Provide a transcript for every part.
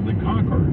of the Concord.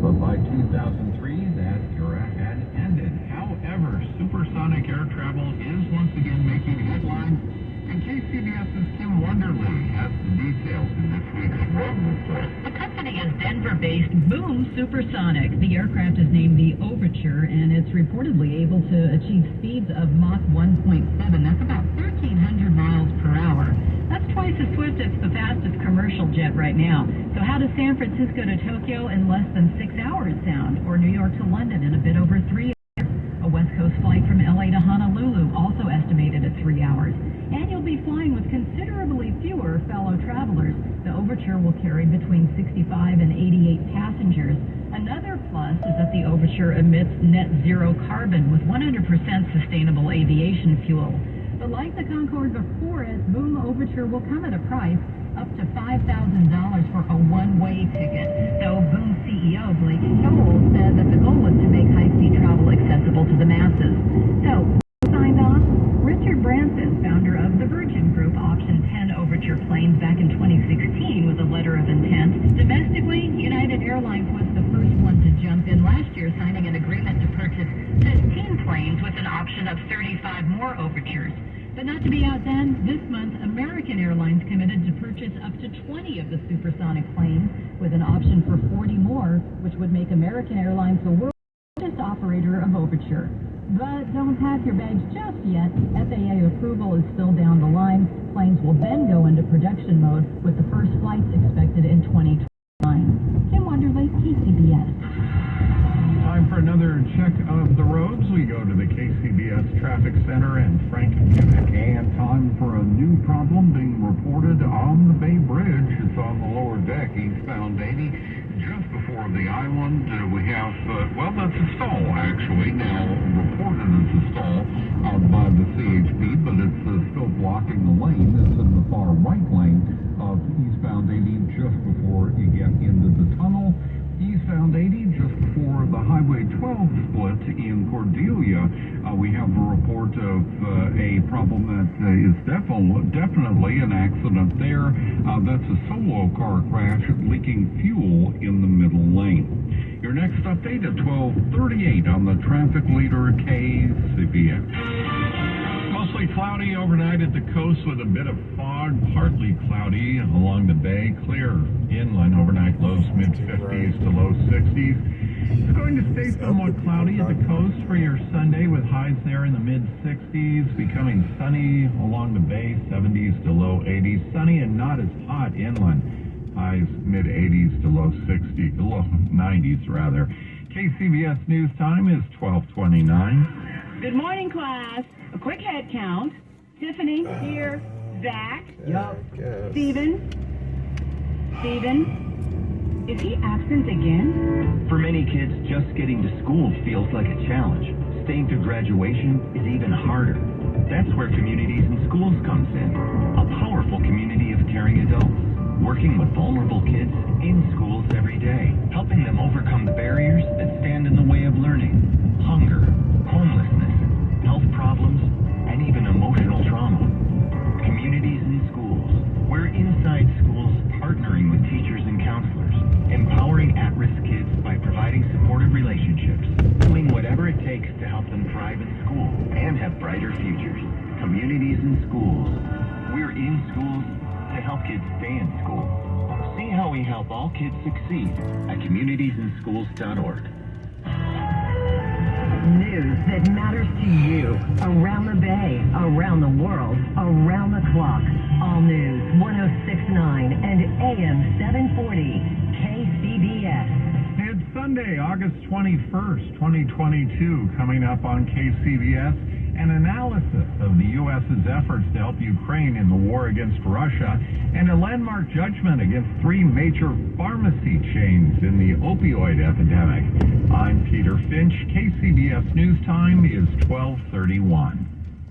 But by 2003, that era had ended. However, supersonic air travel is once again making headlines, and KCBS's Kim Wonderly has the details in this week's Road Report. The company is Denver-based Boom Supersonic. The aircraft is named the Overture, and it's reportedly able to achieve speeds of Mach 1.7. That's about 1,300 miles per hour. That's twice as swift as the fastest commercial jet right now. So how does San Francisco to Tokyo in less than 6 hours sound? Or New York to London in a bit over 3 hours? A West Coast flight from LA to Honolulu also estimated at 3 hours. And you'll be flying with considerably fewer fellow travelers. The Overture will carry between 65 and 88 passengers. Another plus is that the Overture emits net zero carbon with 100% sustainable aviation fuel. But like the Concorde before it, Boom Overture will come at a price up to $5,000 for a one-way ticket. Though Boom CEO Blake Stoll said that the goal was to make high-speed travel accessible to the masses. So, who signed on? Richard Branson, founder of the Virgin Group, optioned 10 Overture planes back in 2016 with a letter of intent. Domestically, United Airlines was the first one to jump in last year, signing an agreement to purchase 15 planes with an option of 35 more Overtures. But not to be outdone, this month, American Airlines committed to purchase up to 20 of the supersonic planes with an option for 40 more, which would make American Airlines the world's largest operator of Overture. But don't pack your bags just yet. FAA approval is still down the line. Planes will then go into production mode with the first flights expected in 2029. Kim Wonderly, KCBS. Time for another check of the roads. We go to the KCBS Traffic Center and Frank Kimmick. And time for a new problem being reported on the Bay Bridge. It's on the lower deck, eastbound 80. Just before the island, we have, well, that's a stall, actually. Now reported as a stall by the CHP, but it's still blocking the lane. It's in the far right lane of eastbound 80 just before you get into the tunnel. Eastbound 80, just before the Highway 12 split in Cordelia, we have a report of a problem that is definitely an accident there. That's a solo car crash leaking fuel in the middle lane. Your next update at 12:38 on the traffic leader KCBS. Mostly cloudy overnight at the coast with a bit of fog, partly cloudy along the bay, clear inland overnight, lows mid-50s to low 60s. It's going to stay somewhat cloudy at the coast for your Sunday with highs there in the mid-60s, becoming sunny along the bay, 70s to low 80s, sunny and not as hot inland, highs mid-80s to low 60s, low 90s rather. KCBS News Time is 12:29. Good morning, class. A quick head count. Tiffany, here. Zach. Yup. Steven. Is he absent again? For many kids, just getting to school feels like a challenge. Staying through graduation is even harder. That's where Communities in Schools comes in. A powerful community of caring adults, working with vulnerable kids in schools every day, helping them overcome the barriers that stand in the way of learning. Hunger, homelessness, health problems, and even emotional trauma. Communities in Schools. We're inside schools partnering with teachers and counselors, empowering at-risk kids by providing supportive relationships, doing whatever it takes to help them thrive in school and have brighter futures. Communities in Schools. We're in schools to help kids stay in school. See how we help all kids succeed at communitiesinschools.org. News that matters to you, around the bay, around the world, around the clock. All News 106.9 and AM 740 KCBS. It's Sunday, August 21st, 2022, coming up on KCBS. An analysis of the U.S.'s efforts to help Ukraine in the war against Russia, and a landmark judgment against 3 major pharmacy chains in the opioid epidemic. I'm Peter Finch. KCBS News Time is 12:31.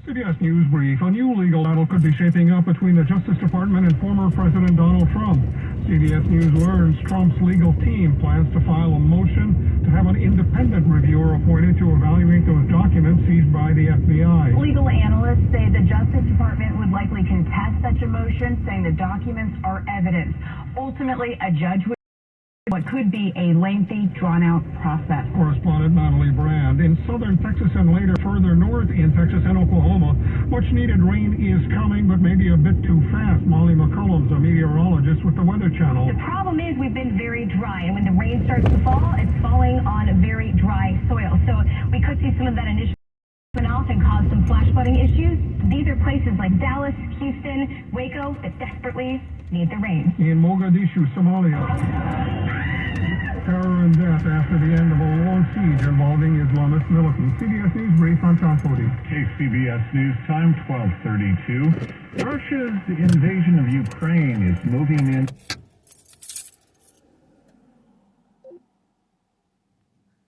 CBS News Brief. A new legal battle could be shaping up between the Justice Department and former President Donald Trump. CBS News learns Trump's legal team plans to file a motion to have an independent reviewer appointed to evaluate those documents seized by the FBI. Legal analysts say the Justice Department would likely contest such a motion, saying the documents are evidence. Ultimately, a judge would what could be a lengthy, drawn-out process. Correspondent Natalie Brand. In southern Texas and later further north in Texas and Oklahoma, much-needed rain is coming, but maybe a bit too fast. Molly McCullum's a meteorologist with the Weather Channel. The problem is we've been very dry, and when the rain starts to fall, it's falling on very dry soil. So we could see some of that initial off and cause some flash flooding issues. These are places like Dallas, Houston, Waco that desperately need the rain. In Mogadishu, Somalia, terror and death after the end of a long siege involving Islamist militants. CBS News brief on Tom Cody. KCBS News Time 12:32. Russia's invasion of Ukraine is moving in.